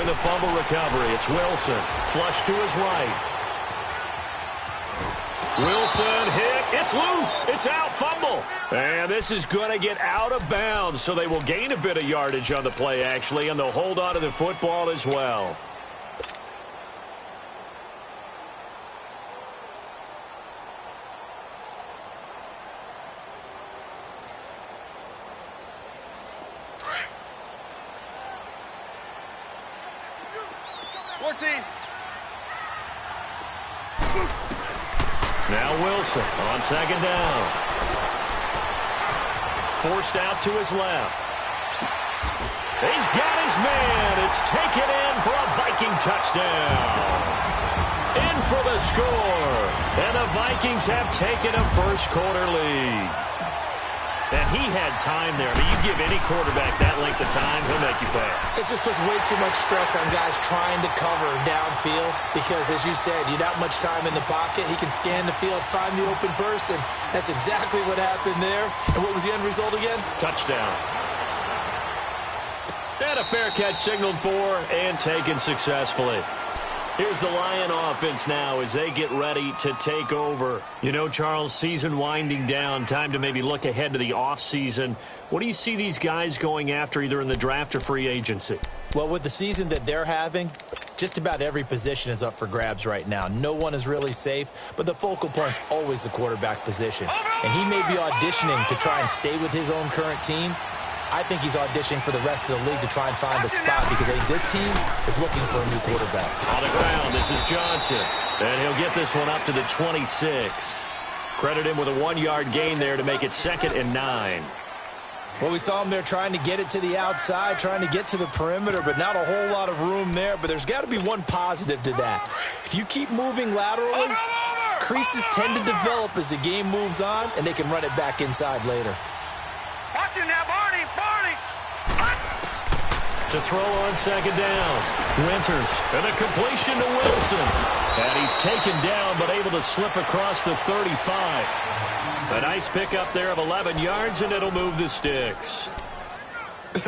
the fumble recovery. It's Wilson. Flush to his right. Wilson hit. It's loose. It's out. Fumble. And this is going to get out of bounds, so they will gain a bit of yardage on the play, actually, and they'll hold on to the football as well. Now Wilson on second down. Forced out to his left. He's got his man. It's taken in for a Viking touchdown. In for the score. And the Vikings have taken a first-quarter lead. And he had time there. I mean, you give any quarterback that length of time, he'll make you pay. It just puts way too much stress on guys trying to cover downfield because, as you said, you that much time in the pocket, he can scan the field, find the open person. That's exactly what happened there. And what was the end result again? Touchdown. And a fair catch signaled for and taken successfully. Here's the Lion offense now as they get ready to take over. You know, Charles, season winding down, time to maybe look ahead to the offseason. What do you see these guys going after either in the draft or free agency? Well, with the season that they're having, just about every position is up for grabs right now. No one is really safe, but the focal point's always the quarterback position. And he may be auditioning to try and stay with his own current team. I think he's auditioning for the rest of the league to try and find a spot because I think this team is looking for a new quarterback. On the ground, this is Johnson. And he'll get this one up to the 26. Credit him with a 1-yard gain there to make it 2nd and 9. Well, we saw him there trying to get it to the outside, trying to get to the perimeter, but not a whole lot of room there. But there's got to be one positive to that. If you keep moving laterally, creases tend to develop as the game moves on, and they can run it back inside later. Watch it now, Barney. To throw on second down. Winters. And a completion to Wilson. And he's taken down but able to slip across the 35. A nice pickup there of 11 yards, and it'll move the sticks.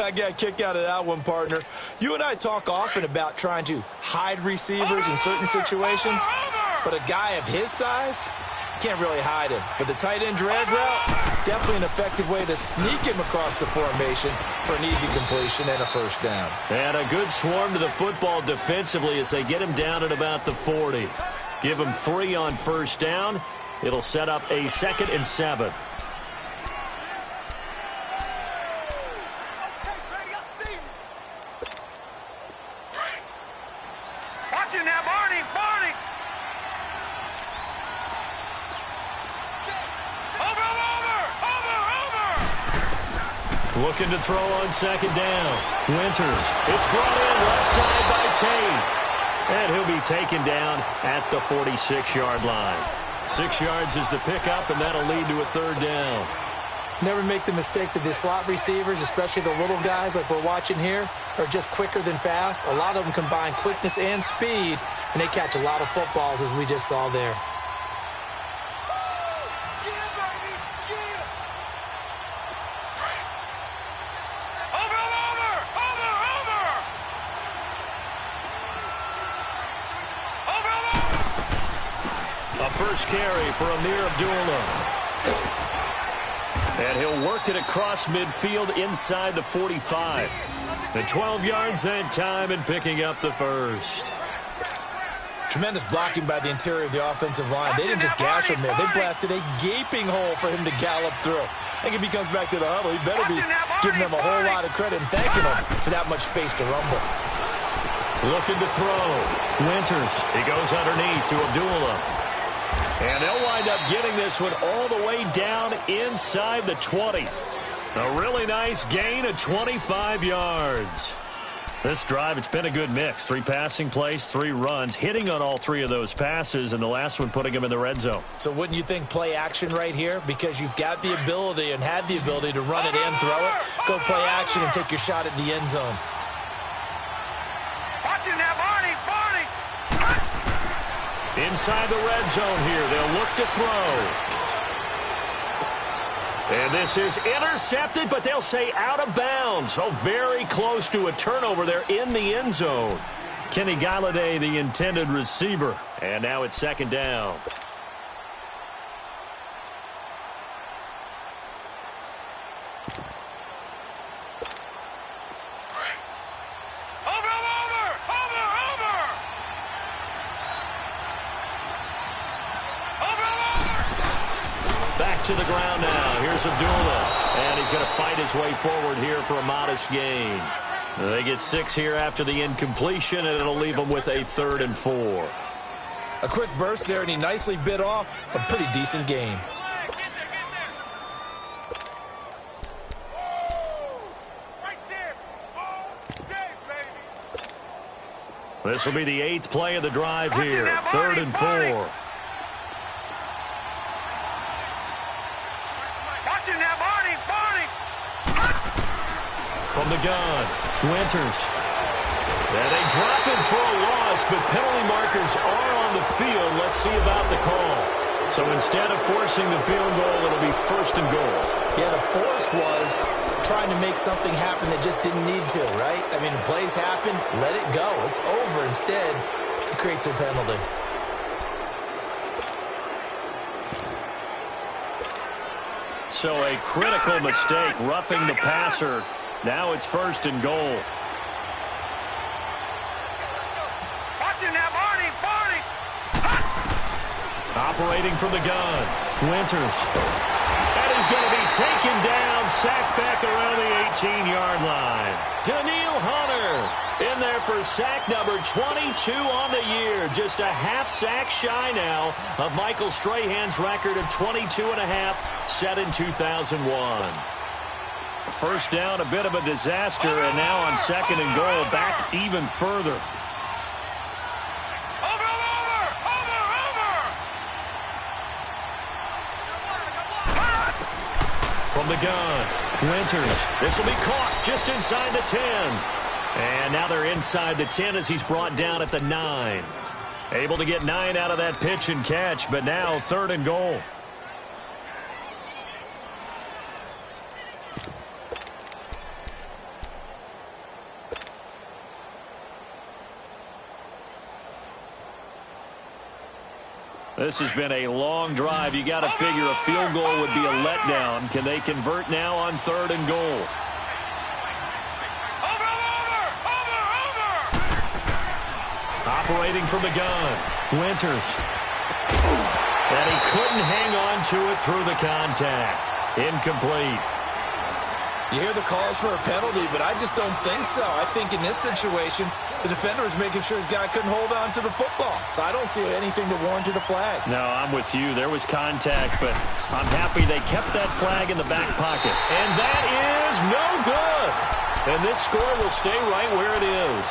I got a kick out of that one, partner. You and I talk often about trying to hide receivers in certain situations, but a guy of his size can't really hide him. But the tight end drag route, definitely an effective way to sneak him across the formation for an easy completion and a first down. And a good swarm to the football defensively as they get him down at about the 40. Give him 3 on first down. It'll set up a 2nd and 7. Watch it now, Barney. Looking to throw on second down. Winters. It's brought in left side by Tate. And he'll be taken down at the 46-yard line. 6 yards is the pickup, and that'll lead to a 3rd down. Never make the mistake that the slot receivers, especially the little guys like we're watching here, are just quicker than fast. A lot of them combine quickness and speed, and they catch a lot of footballs, as we just saw there. First carry for Amir Abdullah. And he'll work it across midfield inside the 45. The 12 yards that time and picking up the first. Tremendous blocking by the interior of the offensive line. They didn't just gash him there. They blasted a gaping hole for him to gallop through. I think if he comes back to the huddle, he better be giving them a whole lot of credit and thanking them for that much space to rumble. Looking to throw. Winters. He goes underneath to Abdullah. And they'll wind up getting this one all the way down inside the 20. A really nice gain of 25 yards. This drive, it's been a good mix. 3 passing plays, 3 runs, hitting on all 3 of those passes, and the last one putting them in the red zone. So wouldn't you think play action right here? Because you've got the ability and had the ability to run it and throw it. Go play action and take your shot at the end zone. Watch it now, Barney. Inside the red zone here, they'll look to throw. And this is intercepted, but they'll say out of bounds. Oh, very close to a turnover there in the end zone. Kenny Golladay, the intended receiver. And now it's second down. Back to the ground now. Here's Abdullah. And he's going to fight his way forward here for a modest gain. They get 6 here after the incompletion, and it'll leave them with a 3rd and 4. A quick burst there, and he nicely bit off a pretty decent gain. This will be the 8th play of the drive here. 3rd and 4. From the gun, Winters. And they drop him for a loss, but penalty markers are on the field. Let's see about the call. So instead of forcing the field goal, it'll be 1st and goal. Yeah, the force was trying to make something happen that just didn't need to, right? I mean, the plays happen, let it go. It's over. Instead, it creates a penalty. So a critical mistake, roughing the passer. Now it's 1st and goal. Watch him now, Barney! Barney! Operating from the gun, Winters. And he's going to be taken down, sacked back around the 18-yard line. Daniil Hunter in there for sack number 22 on the year. Just a half sack shy now of Michael Strahan's record of 22.5 set in 2001. First down, a bit of a disaster, and now on 2nd and goal, back even further. From the gun, Winters. This will be caught just inside the 10. And now they're inside the 10 as he's brought down at the 9. Able to get 9 out of that pitch and catch, but now 3rd and goal. This has been a long drive. You got to figure a field goal would be a letdown. Can they convert now on 3rd and goal? Operating from the gun, Winters. And he couldn't hang on to it through the contact. Incomplete. You hear the calls for a penalty, but I just don't think so. I think in this situation, the defender was making sure his guy couldn't hold on to the football. So I don't see anything that warranted a flag. No, I'm with you. There was contact, but I'm happy they kept that flag in the back pocket. And that is no good. And this score will stay right where it is.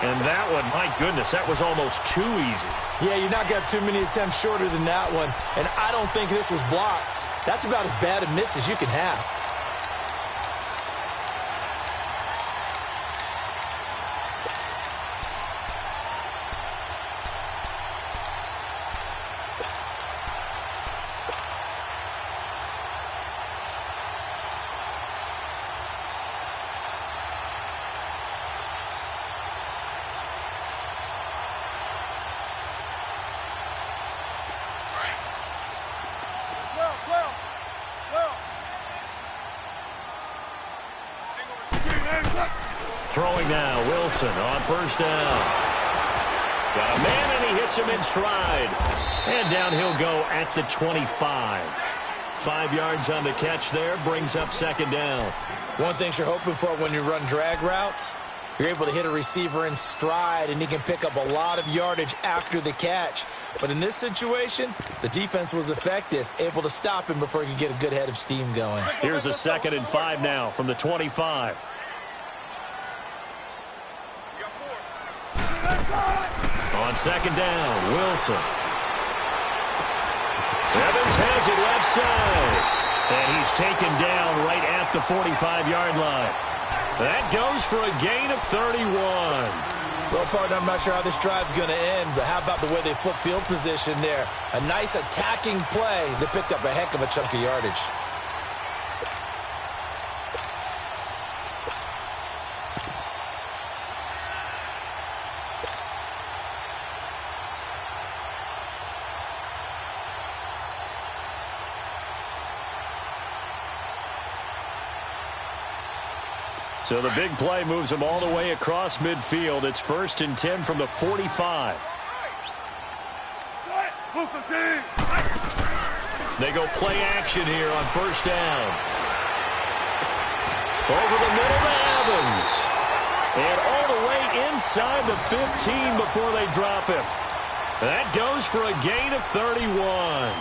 And that one, my goodness, that was almost too easy. Yeah, you're not got too many attempts shorter than that one. And I don't think this was blocked. That's about as bad a miss as you can have. Throwing now, Wilson on 1st down. Got a man, and he hits him in stride. And down he'll go at the 25. 5 yards on the catch there, brings up 2nd down. One thing you're hoping for when you run drag routes, you're able to hit a receiver in stride, and he can pick up a lot of yardage after the catch. But in this situation, the defense was effective, able to stop him before he could get a good head of steam going. Here's a 2nd and 5 now from the 25. On 2nd down, Wilson. Evans has it left side. And he's taken down right at the 45-yard line. That goes for a gain of 31. Well, partner, I'm not sure how this drive's going to end, but how about the way they flip field position there? A nice attacking play that picked up a heck of a chunk of yardage. So the big play moves them all the way across midfield. It's 1st and 10 from the 45. They go play action here on 1st down. Over the middle to Evans. And all the way inside the 15 before they drop him. That goes for a gain of 31.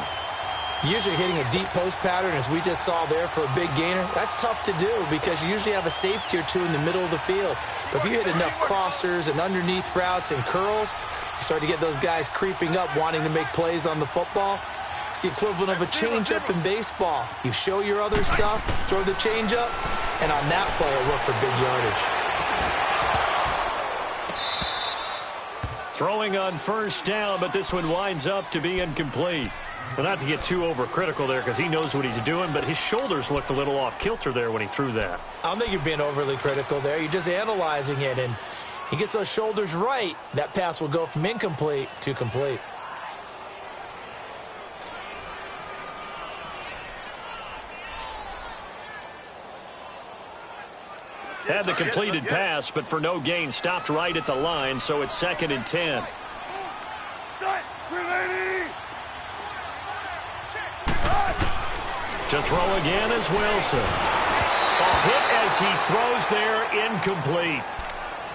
Usually hitting a deep post pattern, as we just saw there, for a big gainer, that's tough to do because you usually have a safety or two in the middle of the field. But if you hit enough crossers and underneath routes and curls, you start to get those guys creeping up, wanting to make plays on the football. It's the equivalent of a changeup in baseball. You show your other stuff, throw the changeup, and on that play, it'll work for big yardage. Throwing on 1st down, but this one winds up to be incomplete. Well, not to get too overcritical there because he knows what he's doing, but his shoulders looked a little off kilter there when he threw that. I don't think you're being overly critical there. You're just analyzing it, and he gets those shoulders right. That pass will go from incomplete to complete. Had the completed pass, but for no gain, stopped right at the line, so it's 2nd and 10. To throw again is Wilson. A hit as he throws there, incomplete.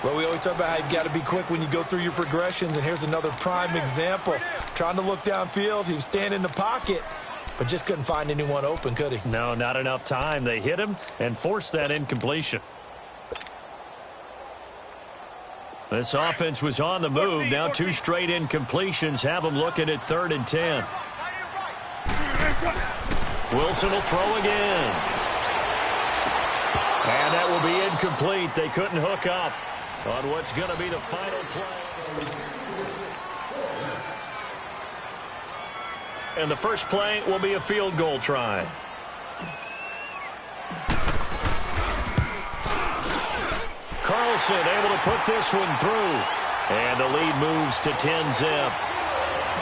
Well, we always talk about how you've got to be quick when you go through your progressions, and here's another prime example. Trying to look downfield, he was standing in the pocket, but just couldn't find anyone open, could he? No, not enough time. They hit him and forced that incompletion. This offense was on the move. Now 2 straight incompletions have them looking at 3rd and 10. Wilson will throw again. And that will be incomplete. They couldn't hook up on what's going to be the final play. And the first play will be a field goal try. Carlson able to put this one through. And the lead moves to 10-zip.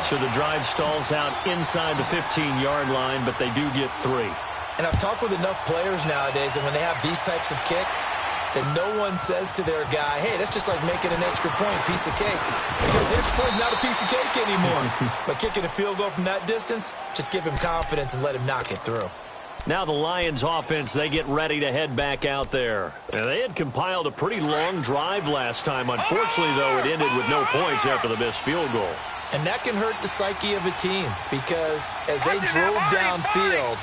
So the drive stalls out inside the 15-yard line, but they do get 3. And I've talked with enough players nowadays, and when they have these types of kicks, that no one says to their guy, hey, that's just like making an extra point, piece of cake. Because the extra point is not a piece of cake anymore. But kicking a field goal from that distance, just give him confidence and let him knock it through. Now the Lions offense, they get ready to head back out there. And they had compiled a pretty long drive last time. Unfortunately, though, it ended with no points after the missed field goal. And that can hurt the psyche of a team because as they drove downfield,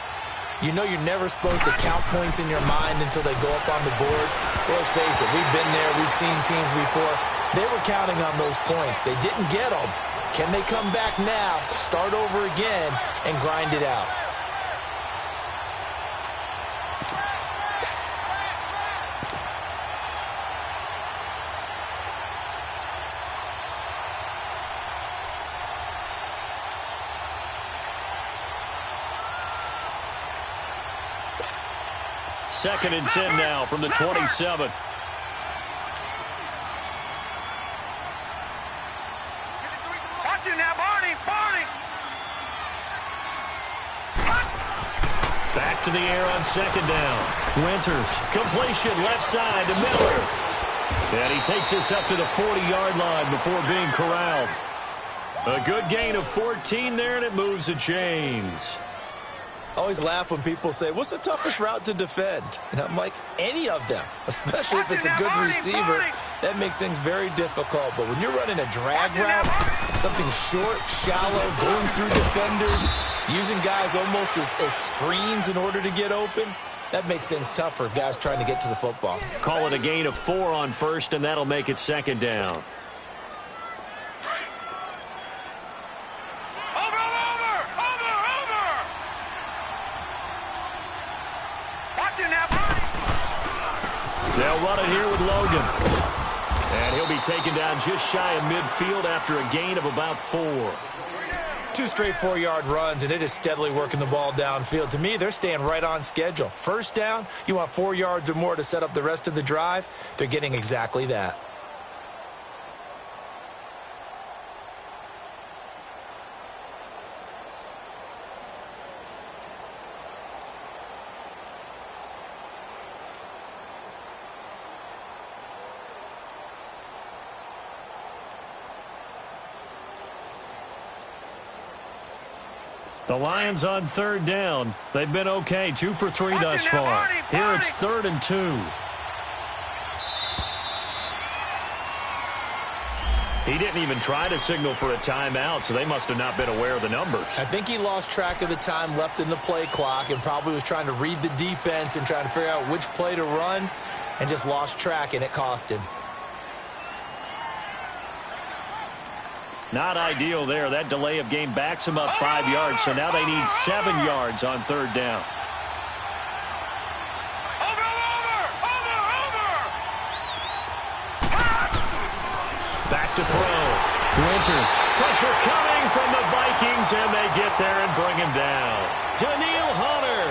you know you're never supposed to count points in your mind until they go up on the board. Well, let's face it, we've been there, we've seen teams before. They were counting on those points. They didn't get them. Can they come back now, start over again, and grind it out? Second and 10 now from the 27. Watch it now, Barney. Back to the air on 2nd down. Winters, completion left side to Miller. And he takes this up to the 40-yard line before being corralled. A good gain of 14 there, and it moves the chains. I always laugh when people say, what's the toughest route to defend? And I'm like, any of them, especially if it's a good receiver. That makes things very difficult. But when you're running a drag route, something short, shallow, going through defenders, using guys almost as screens in order to get open, that makes things tough for guys trying to get to the football. Call it a gain of 4 on 1st, and that'll make it 2nd down. They'll run it here with Logan. And he'll be taken down just shy of midfield after a gain of about 4. 2 straight 4-yard runs, and it is steadily working the ball downfield. To me, they're staying right on schedule. First down, you want 4 yards or more to set up the rest of the drive. They're getting exactly that. The Lions on third down. They've been okay, 2 for 3 thus far. Here it's 3rd and 2. He didn't even try to signal for a timeout, so they must have not been aware of the numbers. I think he lost track of the time left in the play clock and probably was trying to read the defense and trying to figure out which play to run and just lost track, and it cost him. Not ideal there. That delay of game backs them up 5 yards, so now they need 7 yards on third down. Back to throw. Winters. Pressure coming from the Vikings, and they get there and bring him down. Danielle Hunter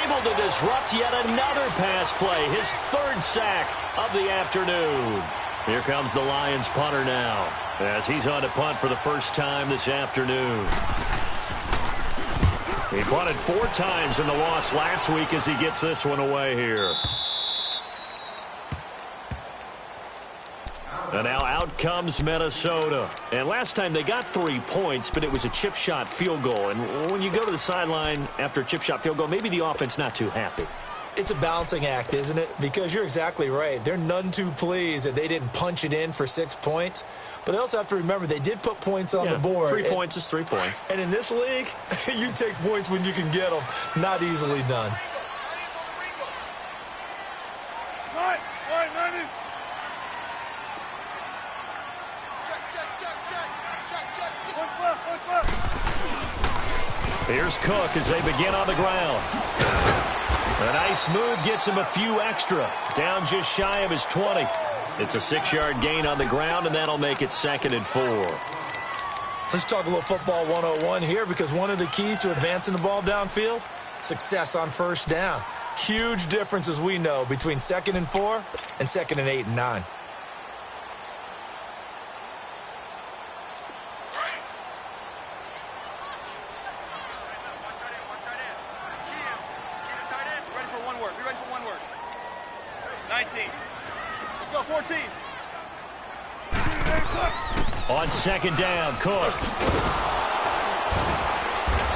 able to disrupt yet another pass play, his 3rd sack of the afternoon. Here comes the Lions punter now, as he's on to punt for the first time this afternoon. He punted 4 times in the loss last week as he gets this one away here. And now out comes Minnesota. And last time they got 3 points, but it was a chip shot field goal. And when you go to the sideline after a chip shot field goal, maybe the offense not too happy. It's a balancing act, isn't it? Because you're exactly right. They're none too pleased that they didn't punch it in for 6 points. But they also have to remember they did put points on the board. 3 points is 3 points. And in this league, you take points when you can get them. Not easily done. Here's Cook as they begin on the ground. A nice move gets him a few extra. Down just shy of his 20. It's a 6-yard gain on the ground, and that'll make it 2nd and 4. Let's talk a little football 101 here, because one of the keys to advancing the ball downfield, success on first down. Huge difference, as we know, between 2nd and 4 and 2nd and 8 and 9. On 2nd down, Cook.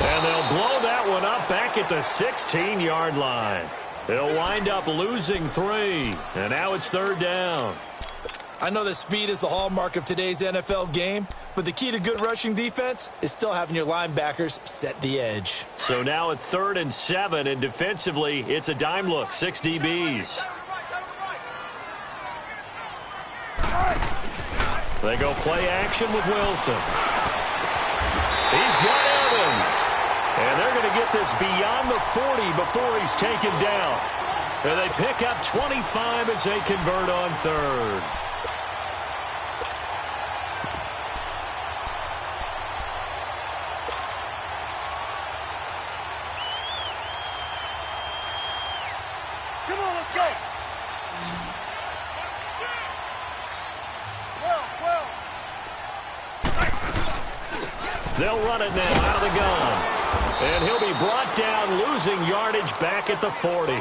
And they'll blow that one up back at the 16-yard line. They'll wind up losing 3. And now it's 3rd down. I know that speed is the hallmark of today's NFL game, but the key to good rushing defense is still having your linebackers set the edge. So now at 3rd and 7, and defensively, it's a dime look, 6 DBs. They go play action with Wilson. He's got Evans. And they're going to get this beyond the 40 before he's taken down. And they pick up 25 as they convert on 3rd. Come on, let's go. They'll run it now out of the gun. And he'll be brought down, losing yardage back at the 40.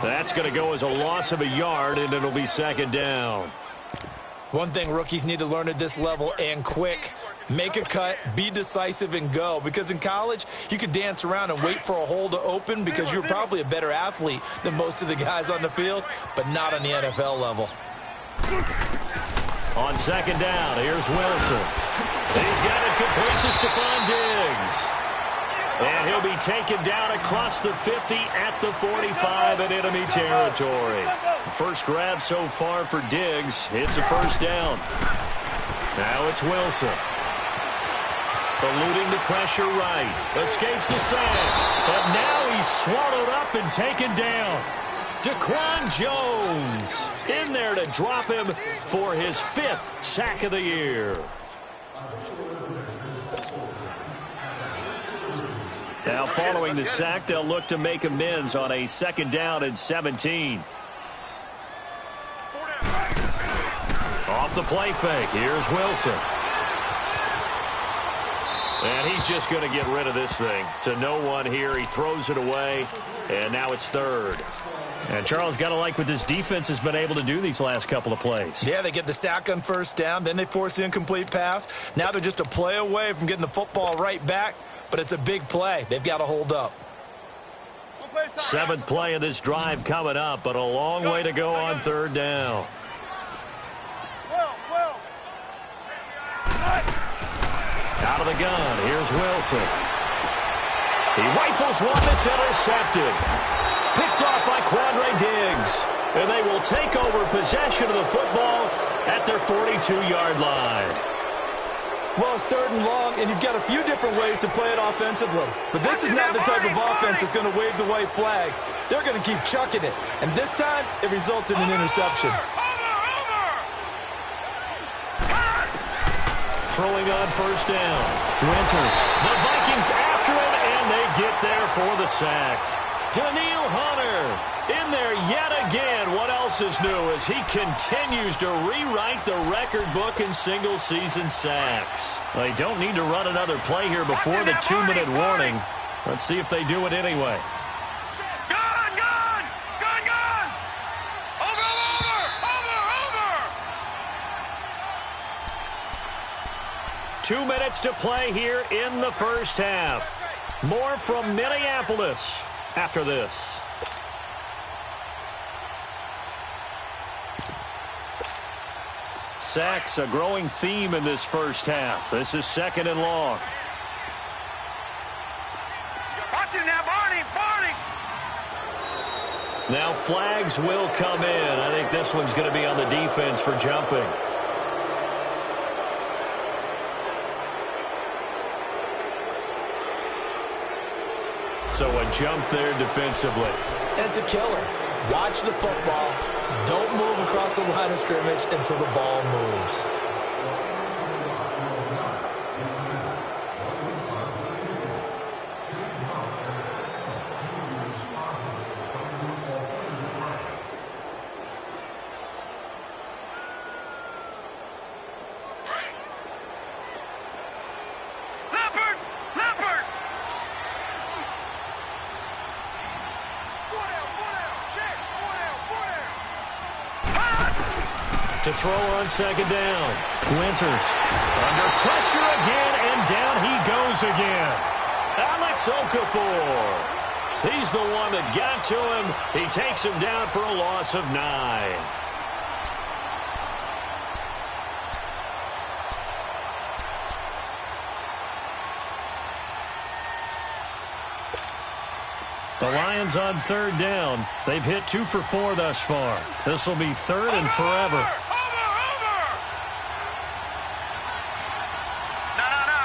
That's going to go as a loss of a yard, and it'll be 2nd down. One thing rookies need to learn at this level, and quick, make a cut, be decisive, and go. Because in college, you could dance around and wait for a hole to open because you're probably a better athlete than most of the guys on the field, but not on the NFL level. On 2nd down, here's Wilson. He's got it complete to Stephon Diggs. And he'll be taken down across the 50 at the 45 in enemy territory. First grab so far for Diggs. It's a 1st down. Now it's Wilson. Eluding the pressure right. Escapes the sack. But now he's swallowed up and taken down. Daquan Jones in there to drop him for his 5th sack of the year. Now following the sack, they'll look to make amends on a 2nd down and 17. Off the play fake, here's Wilson. And he's just going to get rid of this thing. To no one here, he throws it away, and now it's 3rd. And Charles, got to like what this defense has been able to do these last couple of plays. Yeah, they get the sack on 1st down, then they force the incomplete pass. Now they're just a play away from getting the football right back but it's a big play. They've got to hold up. Seventh play of this drive coming up, but a long way to go on third down. Out of the gun, here's Wilson. He rifles one that's intercepted. Picked off by Quandre Diggs. And they will take over possession of the football at their 42-yard line. Well, it's third and long, and you've got a few different ways to play it offensively. But this is not the type of offense that's going to wave the white flag. They're going to keep chucking it. And this time, it results in an interception. Throwing on first down. Winters. The Vikings after him, and they get there for the sack. Danielle Hunter in there yet again. What else is new as he continues to rewrite the record book in single-season sacks. They don't need to run another play here before the 2-minute warning. Let's see if they do it anyway. Gun! Over! 2 minutes to play here in the first half. More from Minneapolis after this. Sacks, a growing theme in this first half. This is second and long. Watch it now, Barney! Now flags will come in. I think this one's going to be on the defense for jumping. So a jump there defensively. And it's a killer. Watch the football. Don't move across the line of scrimmage until the ball moves. Leopard! To throw on second down. Winters under pressure again, and down he goes again. Alex Okafor. He's the one that got to him. He takes him down for a loss of 9. The Lions on third down. They've hit 2 for 4 thus far. This will be third and forever.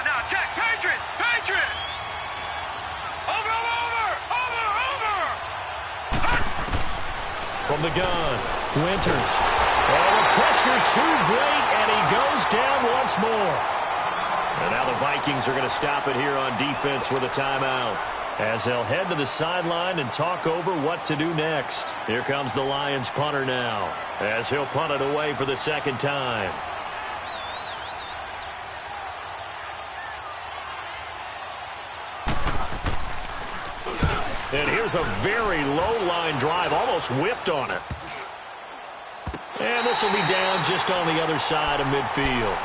No, check, Patriot! Over! From the gun, Winters. Oh, the pressure too great, and he goes down once more. And now the Vikings are going to stop it here on defense with a timeout, as they'll head to the sideline and talk over what to do next. Here comes the Lions punter now, as he'll punt it away for the second time. And here's a very low line drive, almost whiffed on it. And this will be down just on the other side of midfield.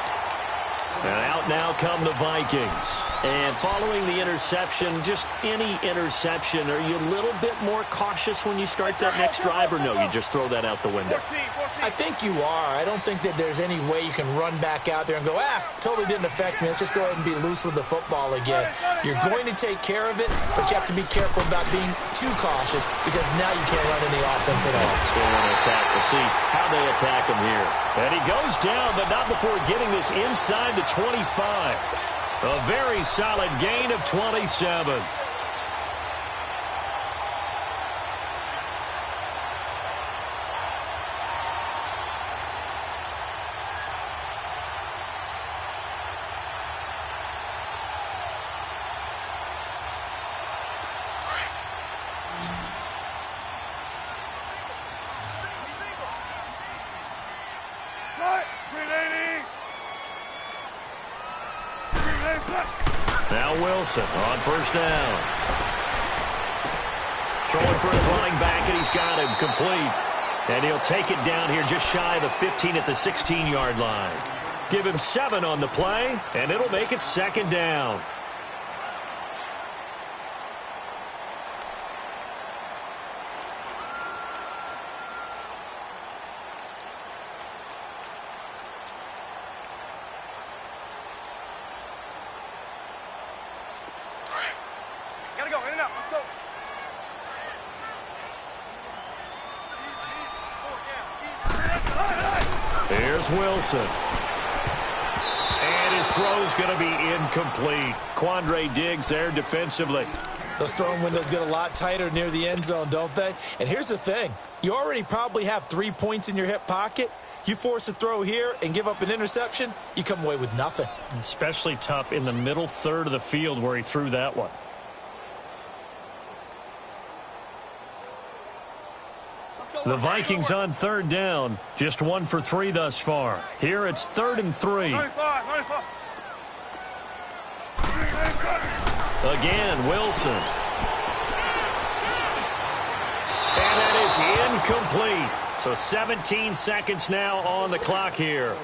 And out now come the Vikings. And following the interception, just any interception, are you a little bit more cautious when you start that next drive, or no, you just throw that out the window? 14. I think you are. I don't think that there's any way you can run back out there and go, totally didn't affect me. Let's just go ahead and be loose with the football again. You're going to take care of it, but you have to be careful about being too cautious, because now you can't run any offense at all. Still want to attack. We'll see how they attack him here. And he goes down, but not before getting this inside the 25. A very solid gain of 27. Now Wilson on first down. Throwing for his running back, and he's got him complete. And he'll take it down here just shy of the 15 at the 16-yard line. Give him 7 on the play, and it'll make it second down. Here's Wilson. And his throw's going to be incomplete. Quandre Diggs there defensively. Those throwing windows get a lot tighter near the end zone, don't they? And here's the thing. You already probably have 3 points in your hip pocket. You force a throw here and give up an interception, you come away with nothing. Especially tough in the middle third of the field where he threw that one. The Vikings on third down. Just 1 for 3 thus far. Here it's 3rd and 3. Again, Wilson. And that is incomplete. So 17 seconds now on the clock here.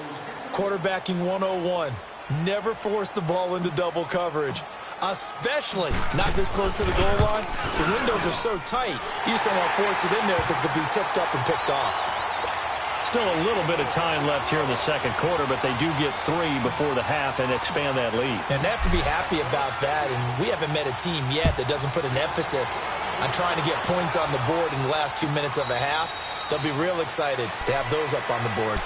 Quarterbacking 101. Never force the ball into double coverage. Especially not this close to the goal line. The windows are so tight, you just don't want to force it in there because it could be tipped up and picked off. Still a little bit of time left here in the second quarter, but they do get 3 before the half and expand that lead. And they have to be happy about that, and we haven't met a team yet that doesn't put an emphasis on trying to get points on the board in the last 2 minutes of a half. They'll be real excited to have those up on the board.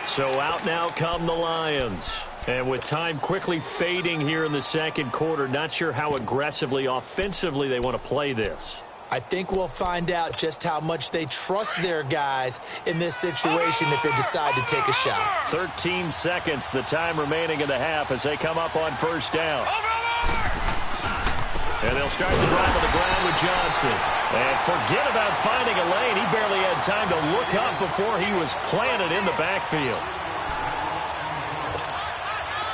So out now come the Lions. And with time quickly fading here in the second quarter, not sure how aggressively, offensively they want to play this. I think we'll find out just how much they trust their guys in this situation if they decide to take a shot. 13 seconds, the time remaining in the half as they come up on first down. And they'll start the drive on the ground with Johnson. And forget about finding a lane. He barely had time to look up before he was planted in the backfield.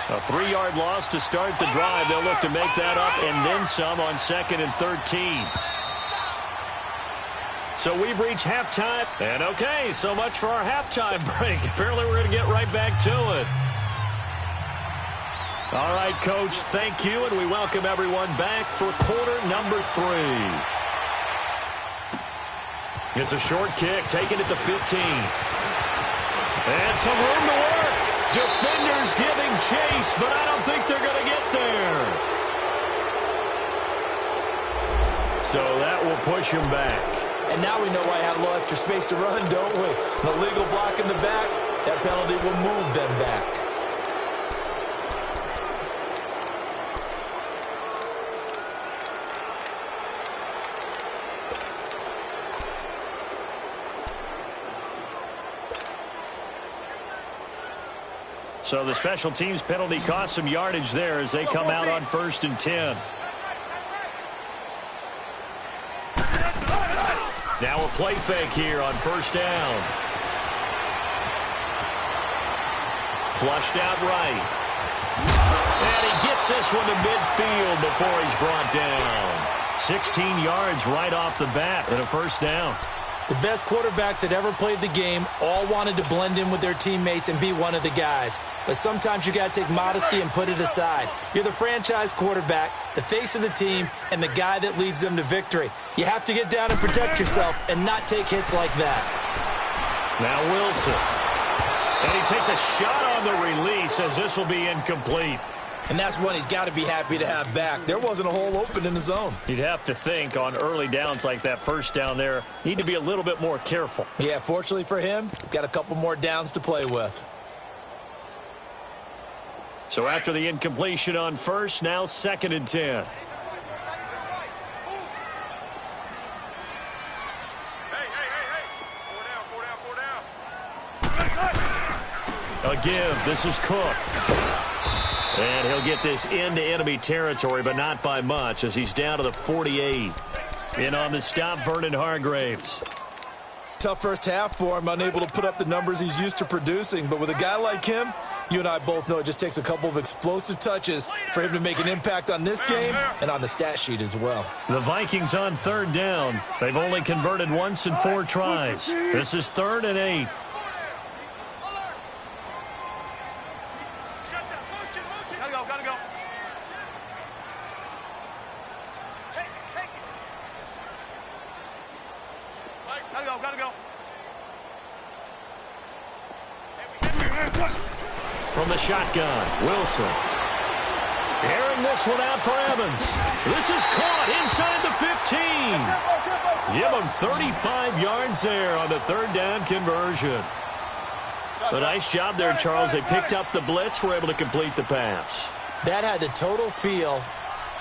A 3-yard loss to start the drive. They'll look to make that up and then some on 2nd and 13. So we've reached halftime. And okay, so much for our halftime break. Apparently we're going to get right back to it. All right, Coach, thank you, and we welcome everyone back for quarter number 3. It's a short kick, taken at the 15. And some room to work. Defenders giving chase, but I don't think they're going to get there. So that will push him back. And now we know why I have a little extra space to run, don't we? An illegal block in the back, that penalty will move them back. So the special teams penalty cost some yardage there as they come out on 1st and 10. Now a play fake here on first down. Flushed out right. And he gets this one to midfield before he's brought down. 16 yards right off the bat and a first down. The best quarterbacks that ever played the game all wanted to blend in with their teammates and be one of the guys. But sometimes you got to take modesty and put it aside. You're the franchise quarterback, the face of the team, and the guy that leads them to victory. You have to get down and protect yourself and not take hits like that. Now Wilson. And he takes a shot on the release as this will be incomplete. And that's one he's got to be happy to have back. There wasn't a hole open in the zone. You'd have to think on early downs like that first down there, need to be a little bit more careful. Yeah, fortunately for him, got a couple more downs to play with. So after the incompletion on first, now 2nd and 10. A give. This is Cook. And he'll get this into enemy territory, but not by much as he's down to the 48. In on the stop, Vernon Hargreaves. Tough first half for him, unable to put up the numbers he's used to producing. But with a guy like him, you and I both know it just takes a couple of explosive touches for him to make an impact on this game and on the stat sheet as well. The Vikings on 3rd down. They've only converted once in 4 tries. This is 3rd and 8. Gotta go. Gotta go. From the shotgun, Wilson. Airing this one out for Evans. This is caught inside the 15. Give them 35 yards there on the third down conversion. A nice job there, Charles. They picked up the blitz, were able to complete the pass. That had the total feel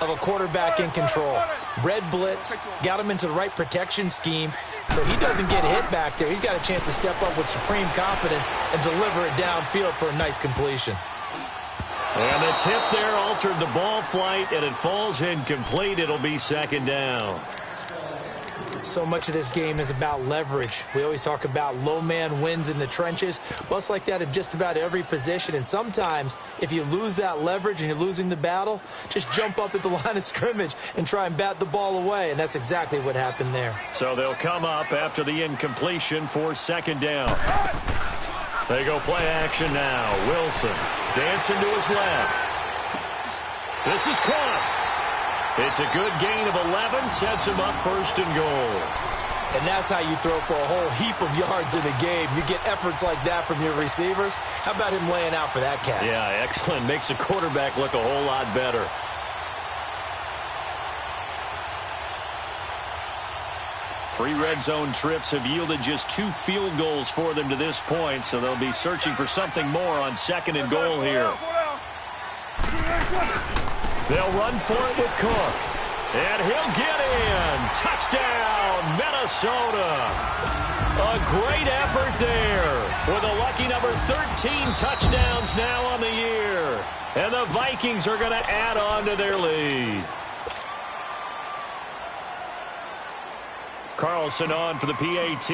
of a quarterback in control. Red blitz, got him into the right protection scheme, so he doesn't get hit back there. He's got a chance to step up with supreme confidence and deliver it downfield for a nice completion. And the tip there altered the ball flight, and it falls incomplete. It'll be second down. So much of this game is about leverage. We always talk about low man wins in the trenches. Well, it's like that at just about every position. And sometimes, if you lose that leverage and you're losing the battle, just jump up at the line of scrimmage and try and bat the ball away. And that's exactly what happened there. So they'll come up after the incompletion for second down. They go play action now. Wilson dancing to his left. This is caught. It's a good gain of 11, sets him up first and goal. And that's how you throw for a whole heap of yards in a game. You get efforts like that from your receivers. How about him laying out for that catch? Yeah, excellent. Makes the quarterback look a whole lot better. Three red zone trips have yielded just 2 field goals for them to this point, so they'll be searching for something more on second and goal here. They'll run for it with Cook. And he'll get in. Touchdown, Minnesota. A great effort there with a lucky number 13 touchdowns now on the year. And the Vikings are going to add on to their lead. Carlson on for the PAT.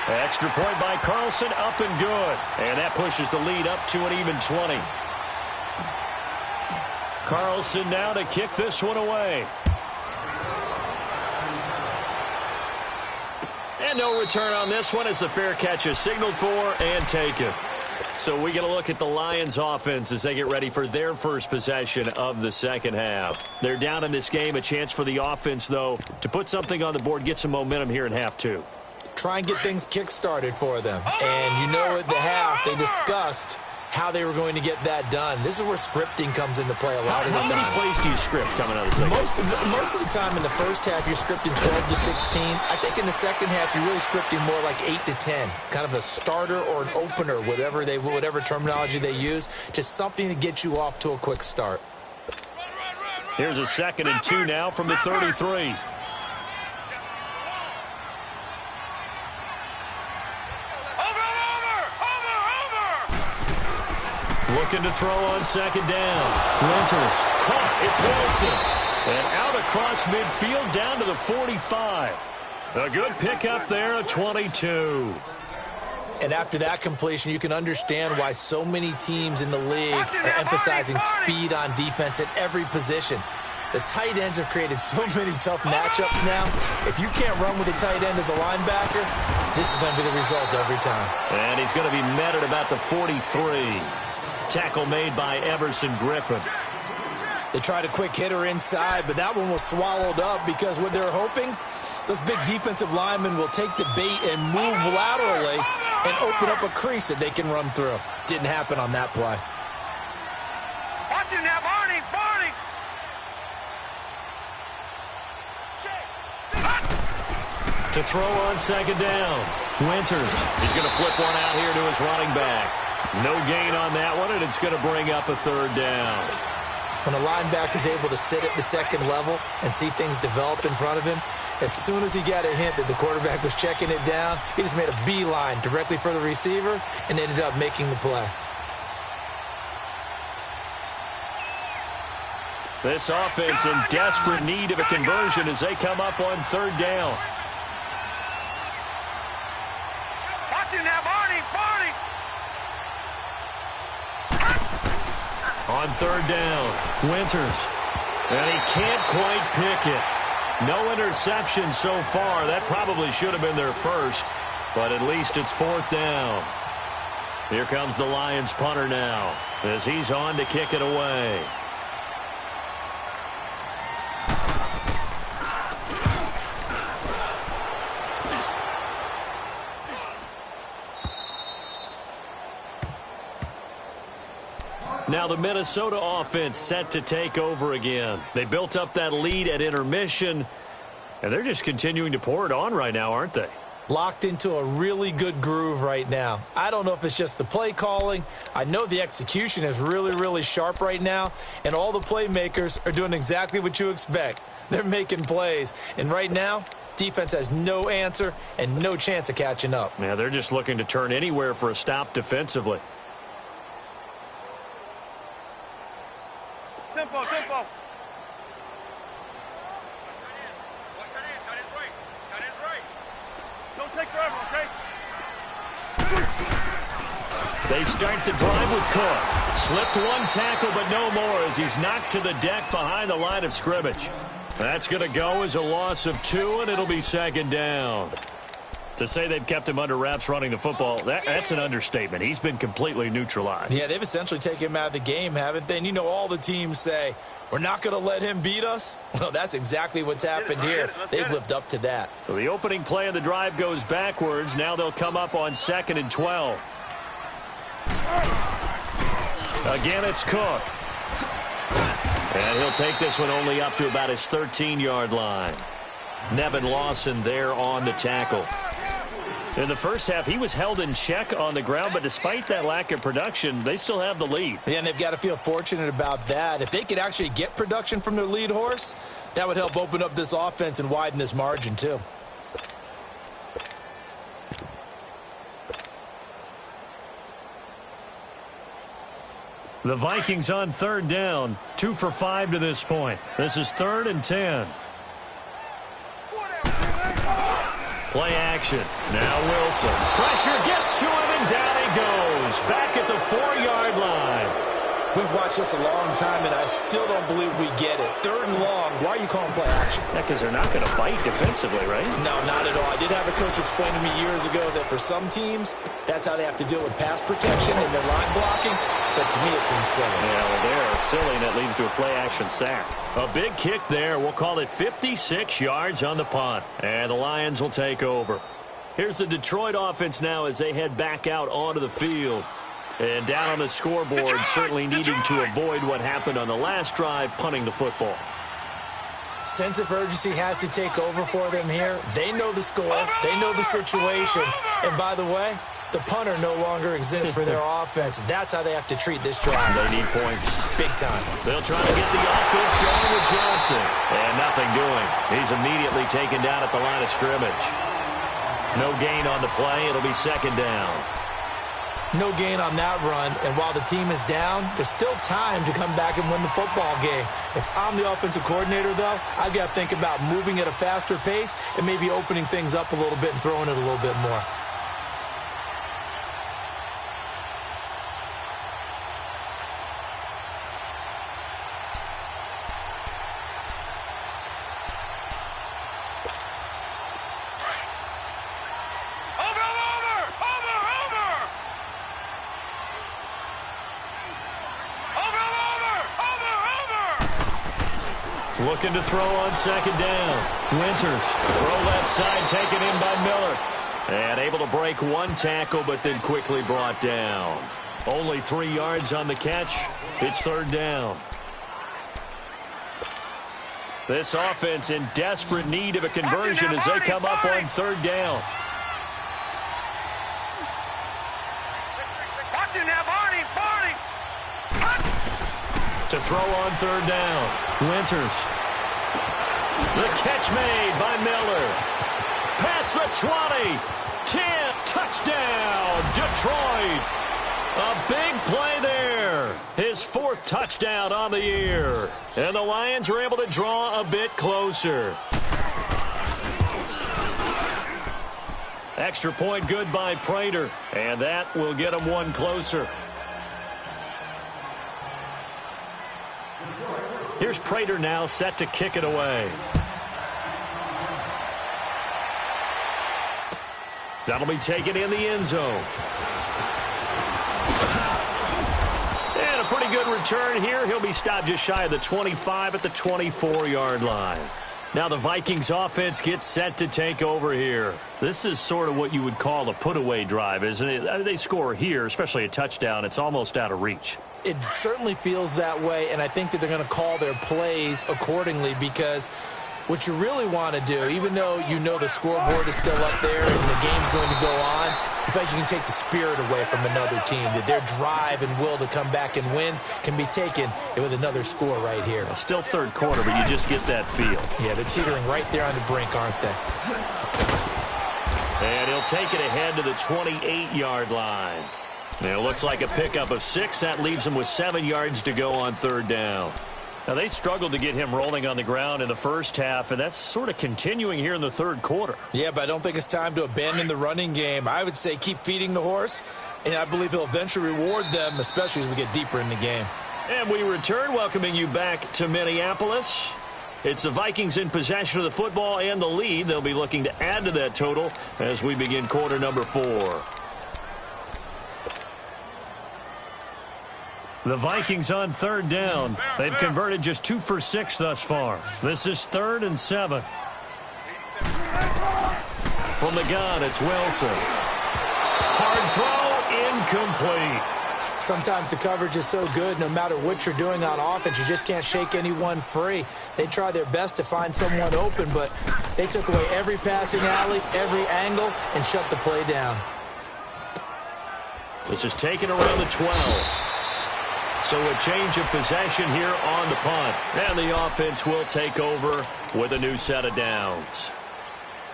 Extra point by Carlson, up and good. And that pushes the lead up to an even 20. Carlson now to kick this one away. And no return on this one as the fair catch is signaled for and taken. So we get a look at the Lions offense as they get ready for their first possession of the second half. They're down in this game. A chance for the offense, though, to put something on the board, get some momentum here in half two. Try and get things kick-started for them. And you know at the half, they discussed how they were going to get that done. This is where scripting comes into play a lot of the time. How many plays do you script coming out of the second? Most of the time in the first half, you're scripting 12 to 16. I think in the second half, you're really scripting more like 8 to 10. Kind of a starter or an opener, whatever terminology they use. Just something to get you off to a quick start. Here's a 2nd and 2 now from the 33. Looking to throw on second down. Winters caught. It's Wilson. And out across midfield down to the 45. A good pickup there, a 22. And after that completion, you can understand why so many teams in the league are emphasizing speed on defense at every position. The tight ends have created so many tough matchups now. If you can't run with a tight end as a linebacker, this is going to be the result every time. And he's going to be met at about the 43. Tackle made by Everson Griffin. They tried a quick hitter inside, but that one was swallowed up because what they're hoping, those big defensive linemen will take the bait and move laterally and open up a crease that they can run through. Didn't happen on that play. Watch it now, Barney! To throw on second down. Winters. He's going to flip one out here to his running back. No gain on that one, and it's going to bring up a third down. When a linebacker is able to sit at the second level and see things develop in front of him, as soon as he got a hint that the quarterback was checking it down, he just made a beeline directly for the receiver and ended up making the play. This offense in desperate need of a conversion as they come up on third down. Watch it now, Barney! On third down, Winters. And he can't quite pick it. No interception so far. That probably should have been their first, but at least it's fourth down. Here comes the Lions punter now as he's on to kick it away. Now the Minnesota offense set to take over again. They built up that lead at intermission, and they're just continuing to pour it on right now, aren't they? Locked into a really good groove right now. I don't know if it's just the play calling. I know the execution is really, really sharp right now, and all the playmakers are doing exactly what you expect. They're making plays, and right now, defense has no answer and no chance of catching up. Yeah, they're just looking to turn anywhere for a stop defensively. Tempo, tempo. Don't take forever, okay? They start the drive with Cook. Slipped one tackle, but no more as he's knocked to the deck behind the line of scrimmage. That's going to go as a loss of 2, and it'll be second down. To say they've kept him under wraps running the football, that's an understatement. He's been completely neutralized. Yeah, they've essentially taken him out of the game, haven't they? And you know all the teams say, we're not going to let him beat us. Well, that's exactly what's happened here. They've lived up to that. So the opening play of the drive goes backwards. Now they'll come up on 2nd and 12. Again, it's Cook. And he'll take this one only up to about his 13-yard line. Nevin Lawson there on the tackle. In the first half, he was held in check on the ground, but despite that lack of production, they still have the lead. Yeah, and they've got to feel fortunate about that. If they could actually get production from their lead horse, that would help open up this offense and widen this margin too. The Vikings on 3rd down, 2 for 5 to this point. This is 3rd and 10. Play action. Now Wilson. Pressure gets to him, and down he goes. Back at the 4-yard line. We've watched this a long time, and I still don't believe we get it. 3rd and long. Why are you calling play action? Yeah, because they're not going to bite defensively, right? No, not at all. I did have a coach explain to me years ago that for some teams, that's how they have to deal with pass protection and their line blocking. But to me, it seems silly. Yeah, well, they're silly, and it leads to a play-action sack. A big kick there. We'll call it 56 yards on the punt. And the Lions will take over. Here's the Detroit offense now as they head back out onto the field. And down on the scoreboard, certainly needing to avoid what happened on the last drive, punting the football. Sense of urgency has to take over for them here. They know the score. They know the situation. And by the way, the punter no longer exists for their offense. That's how they have to treat this drive. They need points. Big time. They'll try to get the offense going with Johnson. And nothing doing. He's immediately taken down at the line of scrimmage. No gain on the play. It'll be 2nd down. No gain on that run, and while the team is down, there's still time to come back and win the football game. If I'm the offensive coordinator, though, I've got to think about moving at a faster pace and maybe opening things up a little bit and throwing it a little bit more. Looking to throw on 2nd down. Winters, throw left side, taken in by Miller. And able to break one tackle, but then quickly brought down. Only 3 yards on the catch. It's 3rd down. This offense in desperate need of a conversion as they come up on 3rd down. Watch it now, Barney. To throw on 3rd down. Winters. The catch made by Miller. Past the 20. 10. Touchdown, Detroit. A big play there. His 4th touchdown on the year. And the Lions are able to draw a bit closer. Extra point good by Prater. And that will get them one closer. Here's Prater now set to kick it away. That'll be taken in the end zone. And a pretty good return here. He'll be stopped just shy of the 25 at the 24-yard line. Now the Vikings offense gets set to take over here. This is sort of what you would call a put-away drive, isn't it? I mean, they score here, especially a touchdown. It's almost out of reach. It certainly feels that way, and I think that they're going to call their plays accordingly, because what you really want to do, even though you know the scoreboard is still up there and the game's going to go on, I feel like you can take the spirit away from another team, that their drive and will to come back and win can be taken with another score right here. Still third quarter, but you just get that feel. Yeah, they're teetering right there on the brink, aren't they? And he'll take it ahead to the 28-yard line. It looks like a pickup of 6. That leaves him with 7 yards to go on third down. Now, they struggled to get him rolling on the ground in the first half, and that's sort of continuing here in the third quarter. Yeah, but I don't think it's time to abandon the running game. I would say keep feeding the horse, and I believe he'll eventually reward them, especially as we get deeper in the game. And we return, welcoming you back to Minneapolis. It's the Vikings in possession of the football and the lead. They'll be looking to add to that total as we begin quarter number 4. The Vikings on third down. They've converted just 2 for 6 thus far. This is 3rd and 7. From the gun, it's Wilson. Hard throw, incomplete. Sometimes the coverage is so good, no matter what you're doing on offense, you just can't shake anyone free. They try their best to find someone open, but they took away every passing alley, every angle, and shut the play down. This is taken around the 12. So a change of possession here on the punt. And the offense will take over with a new set of downs.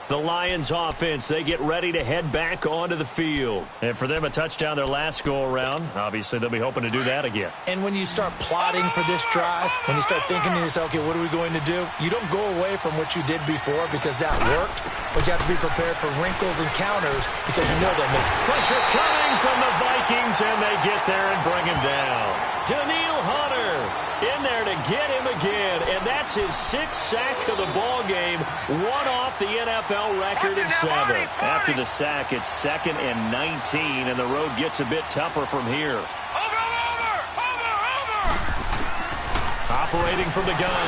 The Lions offense, they get ready to head back onto the field. And for them, a touchdown their last go-around. Obviously, they'll be hoping to do that again. And when you start plotting for this drive, when you start thinking to yourself, okay, what are we going to do? You don't go away from what you did before because that worked, but you have to be prepared for wrinkles and counters because you know that makes pressure coming from the Vikings, and they get there and bring him down. Daniil Hunter in there to get him again, and that's his 6th sack of the ball game, one off the NFL record of 7. After the sack, it's 2nd and 19, and the road gets a bit tougher from here. Over! Operating from the gun,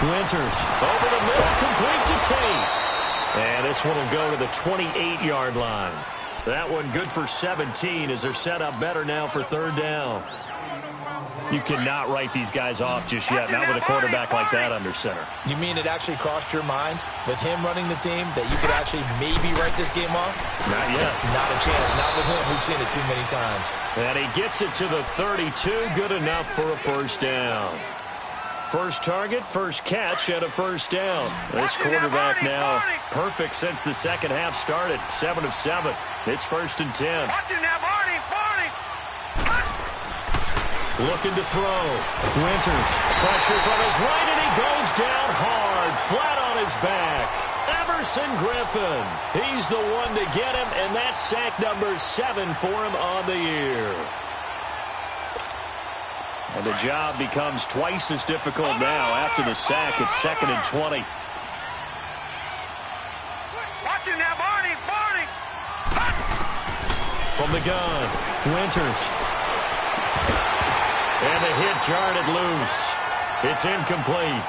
Winters over the middle, complete to Tate. And this one will go to the 28-yard line. That one good for 17 as they're set up better now for third down. You cannot write these guys off just yet, not with a quarterback like that under center. You mean it actually crossed your mind with him running the team that you could actually maybe write this game off? Not yet. Not a chance. Not with him. We've seen it too many times. And he gets it to the 32. Good enough for a first down. First target, first catch, and a first down. This quarterback now perfect since the second half started. 7 of 7. It's 1st and 10. Looking to throw. Winters. Pressure from his right, and he goes down hard. Flat on his back. Everson Griffin. He's the one to get him, and that's sack number 7 for him on the year. And the job becomes twice as difficult now. After the sack, it's 2nd and 20. From the gun, Winters. And the hit jarred it loose. It's incomplete.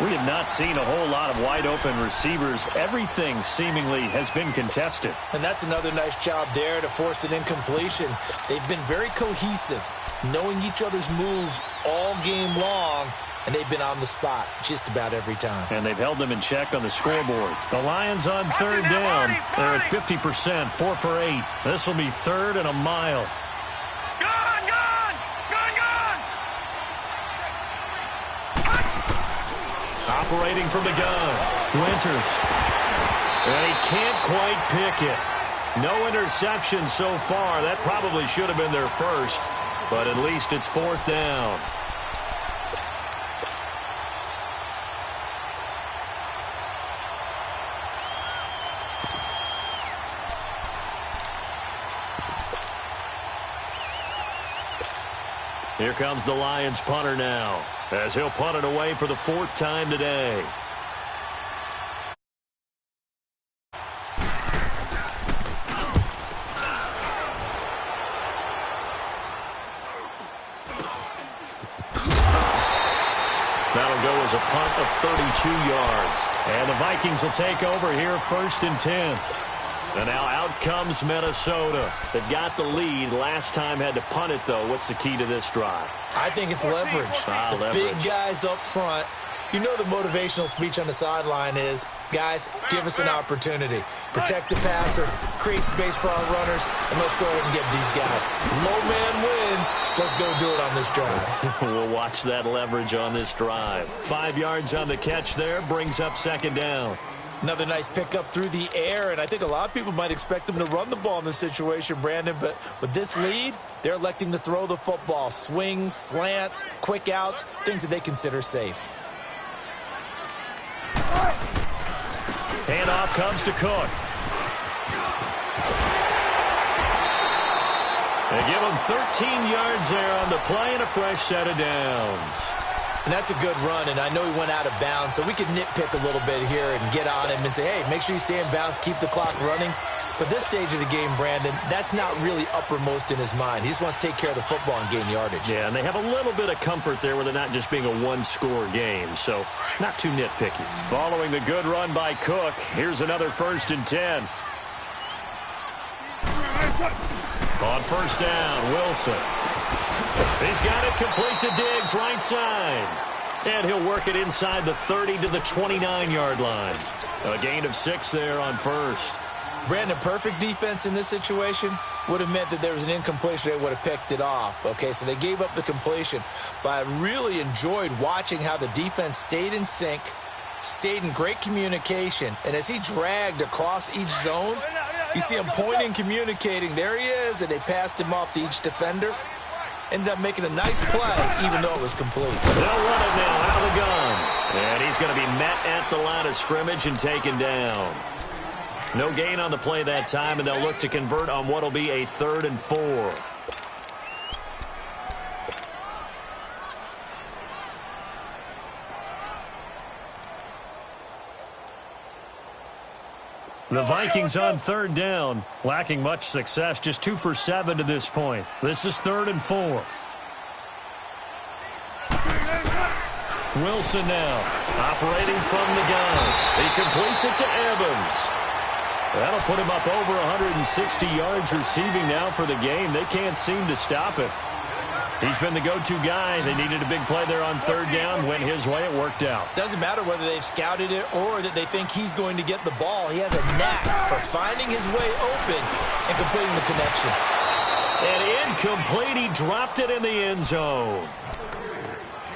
We have not seen a whole lot of wide-open receivers. Everything seemingly has been contested. And that's another nice job there to force an incompletion. They've been very cohesive, knowing each other's moves all game long, and they've been on the spot just about every time. And they've held them in check on the scoreboard. The Lions on third down. They're at 50%, 4 for 8. This will be 3rd and a mile. Operating from the gun, Winters. And he can't quite pick it. No interception so far. That probably should have been their first, but at least it's 4th down. Here comes the Lions punter now, as he'll punt it away for the 4th time today. That'll go as a punt of 32 yards. And the Vikings will take over here 1st and 10. And now out comes Minnesota. They've got the lead. Last time had to punt it, though. What's the key to this drive? I think it's leverage. The big guys up front. You know the motivational speech on the sideline is, guys, give us an opportunity. Protect the passer, create space for our runners, and let's go ahead and get these guys. Low man wins. Let's go do it on this drive. We'll watch that leverage on this drive. 5 yards on the catch there, brings up second down. Another nice pickup through the air, and I think a lot of people might expect them to run the ball in this situation, Brandon, but with this lead, they're electing to throw the football. Swings, slants, quick outs, things that they consider safe. Handoff comes to Cook. They give him 13 yards there on the play and a fresh set of downs. And that's a good run, and I know he went out of bounds, so we could nitpick a little bit here and get on him and say, hey, make sure you stay in bounds, keep the clock running. But this stage of the game, Brandon, that's not really uppermost in his mind. He just wants to take care of the football and gain yardage. Yeah, and they have a little bit of comfort there with it not just being a one-score game, so not too nitpicky. Following the good run by Cook, here's another 1st and 10. On first down, Wilson. He's got it complete to Diggs, right side. And he'll work it inside the 30 to the 29-yard line. A gain of 6 there on first. Brandon, perfect defense in this situation would have meant that there was an incompletion. They would have picked it off. Okay, so they gave up the completion. But I really enjoyed watching how the defense stayed in sync, stayed in great communication. And as he dragged across each zone, you see him pointing, communicating. There he is, and they passed him off to each defender. Ended up making a nice play, even though it was complete. They'll run it now out of the gun. And he's going to be met at the line of scrimmage and taken down. No gain on the play that time, and they'll look to convert on what will be a 3rd and 4. The Vikings on 3rd down, lacking much success, just 2 for 7 to this point. This is 3rd and 4. Wilson now, operating from the gun. He completes it to Evans. That'll put him up over 160 yards receiving now for the game. They can't seem to stop it. He's been the go-to guy. They needed a big play there on 3rd down. Went his way. It worked out. Doesn't matter whether they've scouted it or that they think he's going to get the ball. He has a knack for finding his way open and completing the connection. And incomplete. He dropped it in the end zone.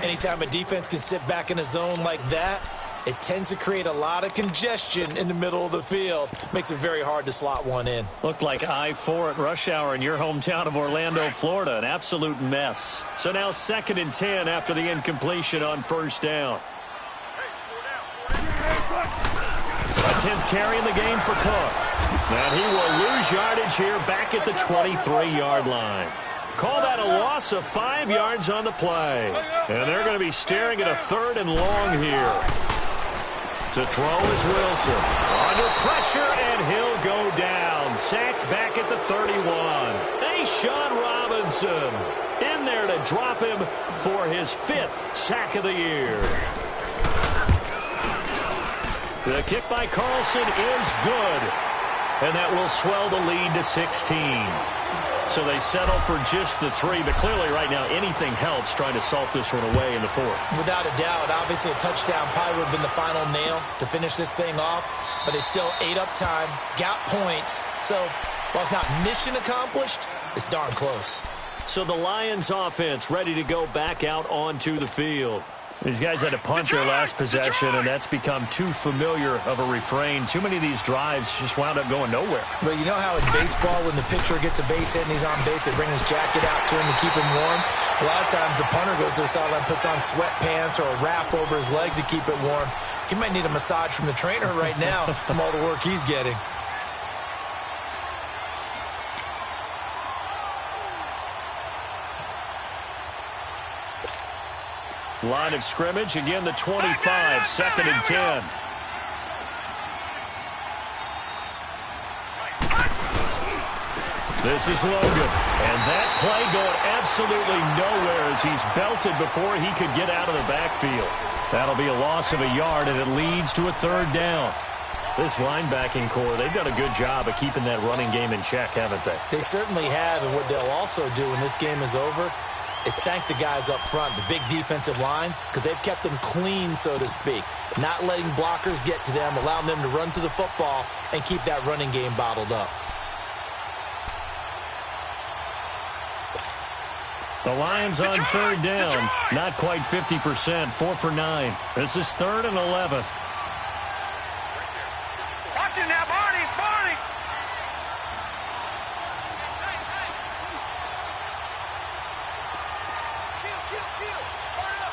Anytime a defense can sit back in a zone like that, it tends to create a lot of congestion in the middle of the field. Makes it very hard to slot one in. Looked like I-4 at rush hour in your hometown of Orlando, Florida. An absolute mess. So now 2nd and 10 after the incompletion on 1st down. A 10th carry in the game for Cook. And he will lose yardage here back at the 23-yard line. Call that a loss of 5 yards on the play. And they're going to be staring at a 3rd and long here. To throw is Wilson. Under pressure, and he'll go down. Sacked back at the 31. Sean Robinson in there to drop him for his 5th sack of the year. The kick by Carlson is good. And that will swell the lead to 16. So they settle for just the 3, but clearly right now anything helps trying to salt this one away in the 4th. Without a doubt, obviously a touchdown probably would have been the final nail to finish this thing off, but they still ate up time, got points. So while it's not mission accomplished, it's darn close. So the Lions offense ready to go back out onto the field. These guys had to punt their last possession, and that's become too familiar of a refrain. Too many of these drives just wound up going nowhere. But you know how in baseball, when the pitcher gets a base hit and he's on base, they bring his jacket out to him to keep him warm? A lot of times the punter goes to the sideline, puts on sweatpants or a wrap over his leg to keep it warm. He might need a massage from the trainer right now from all the work he's getting. Line of scrimmage, again the 25, 2nd and 10. This is Logan, and that play going absolutely nowhere as he's belted before he could get out of the backfield. That'll be a loss of a yard, and it leads to a 3rd down. This linebacking core, they've done a good job of keeping that running game in check, haven't they? They certainly have, and what they'll also do when this game is over is thank the guys up front, the big defensive line, because they've kept them clean, so to speak. Not letting blockers get to them, allowing them to run to the football and keep that running game bottled up. The Lions on third down, not quite 50%, 4 for 9. This is 3rd and 11. Watch it now, Barney, Barney.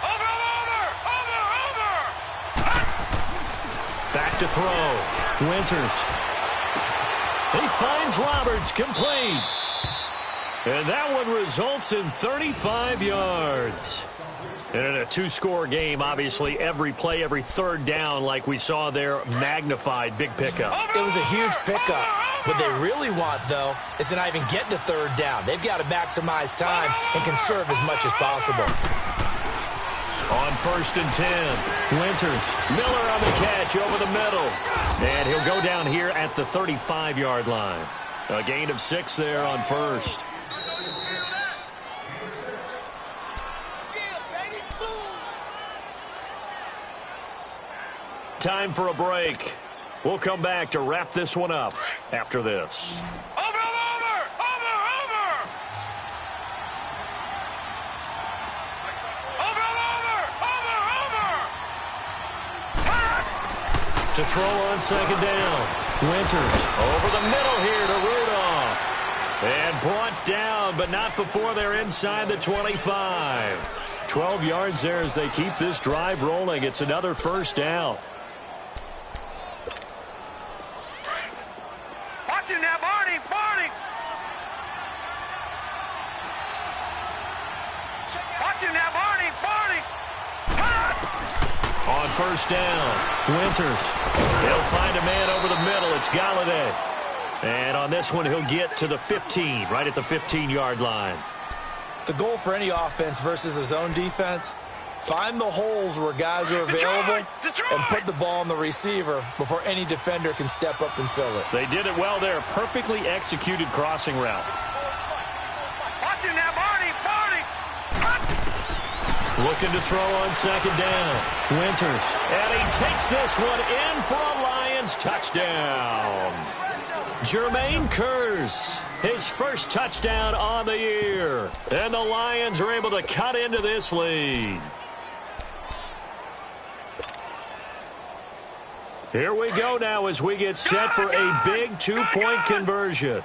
Over. Back to throw. Winters. He finds Roberts, complete. And that one results in 35 yards. And in a two-score game, obviously, every play, every third down, like we saw there, magnified, big pickup. It was a huge pickup. What they really want, though, is to not even get to third down. They've got to maximize time and conserve as much as possible. On 1st and 10, Winters. Miller on the catch over the middle. And he'll go down here at the 35-yard line. A gain of 6 there on 1st. Time for a break. We'll come back to wrap this one up after this. Over. To throw on 2nd down. Winters over the middle here to Rudolph. And brought down, but not before they're inside the 25. 12 yards there as they keep this drive rolling. It's another 1st down. Watch it now, Barney, Barney. Watch it now, Barney, Barney. On 1st down, Winters. He'll find a man over the middle. It's Galladay. And on this one, he'll get to the 15, right at the 15-yard line. The goal for any offense versus a zone defense, find the holes where guys are available and put the ball on the receiver before any defender can step up and fill it. They did it well there. Perfectly executed crossing route. Watch it now, Barney, Barney. Looking to throw on 2nd down. Winters. And he takes this one in for a Lions touchdown. Jermaine Kearse, his first touchdown on the year. And the Lions are able to cut into this lead. Here we go now as we get set for a big two-point conversion.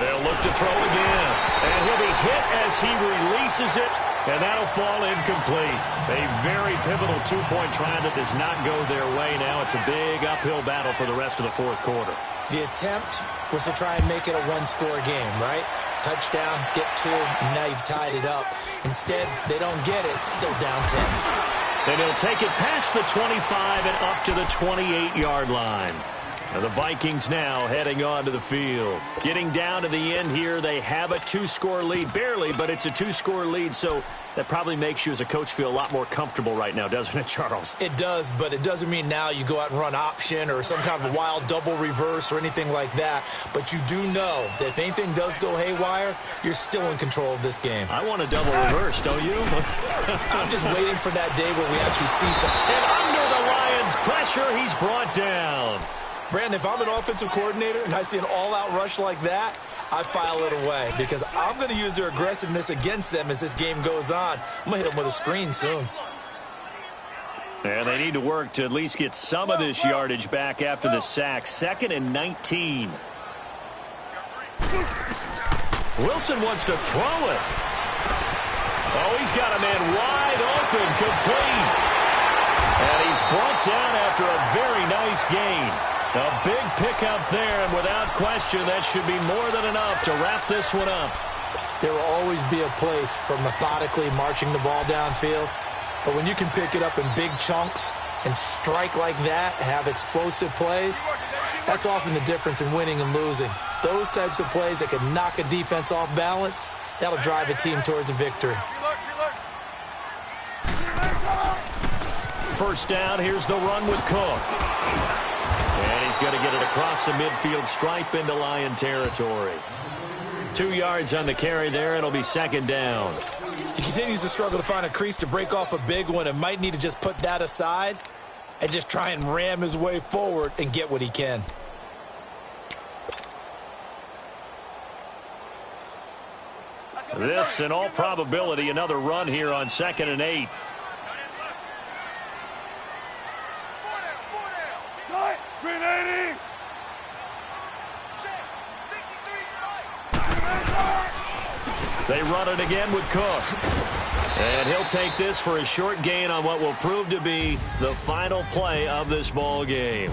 They'll look to throw again. And he'll be hit as he releases it. And that'll fall incomplete. A very pivotal two-point try that does not go their way now. It's a big uphill battle for the rest of the 4th quarter. The attempt was to try and make it a one-score game, right? Touchdown, get 2, and now you've tied it up. Instead, they don't get it, still down 10. And he'll take it past the 25 and up to the 28-yard line. And the Vikings now heading onto the field. Getting down to the end here, they have a 2-score lead. Barely, but it's a 2-score lead, so that probably makes you as a coach feel a lot more comfortable right now, doesn't it, Charles? It does, but it doesn't mean now you go out and run option or some kind of a wild double reverse or anything like that. But you do know that if anything does go haywire, you're still in control of this game. I want a double reverse, don't you? I'm just waiting for that day where we actually see something. And under the Lions' pressure, he's brought down. Brandon, if I'm an offensive coordinator and I see an all-out rush like that, I file it away because I'm going to use their aggressiveness against them as this game goes on. I'm going to hit them with a screen soon. And they need to work to at least get some of this yardage back after the sack. 2nd and 19. Wilson wants to throw it. Oh, he's got a man wide open, complete. And he's brought down after a very nice gain. A big pickup there, and without question, that should be more than enough to wrap this one up. There will always be a place for methodically marching the ball downfield, but when you can pick it up in big chunks and strike like that, have explosive plays, that's often the difference in winning and losing. Those types of plays that can knock a defense off balance, that'll drive a team towards a victory. Look. First down, here's the run with Cook. And he's going to get it across the midfield stripe into Lion territory. 2 yards on the carry there. It'll be second down. He continues to struggle to find a crease to break off a big one and might need to just put that aside and just try and ram his way forward and get what he can. This, in all probability, another run here on 2nd and 8. They run it again with Cook. And he'll take this for a short gain on what will prove to be the final play of this ball game.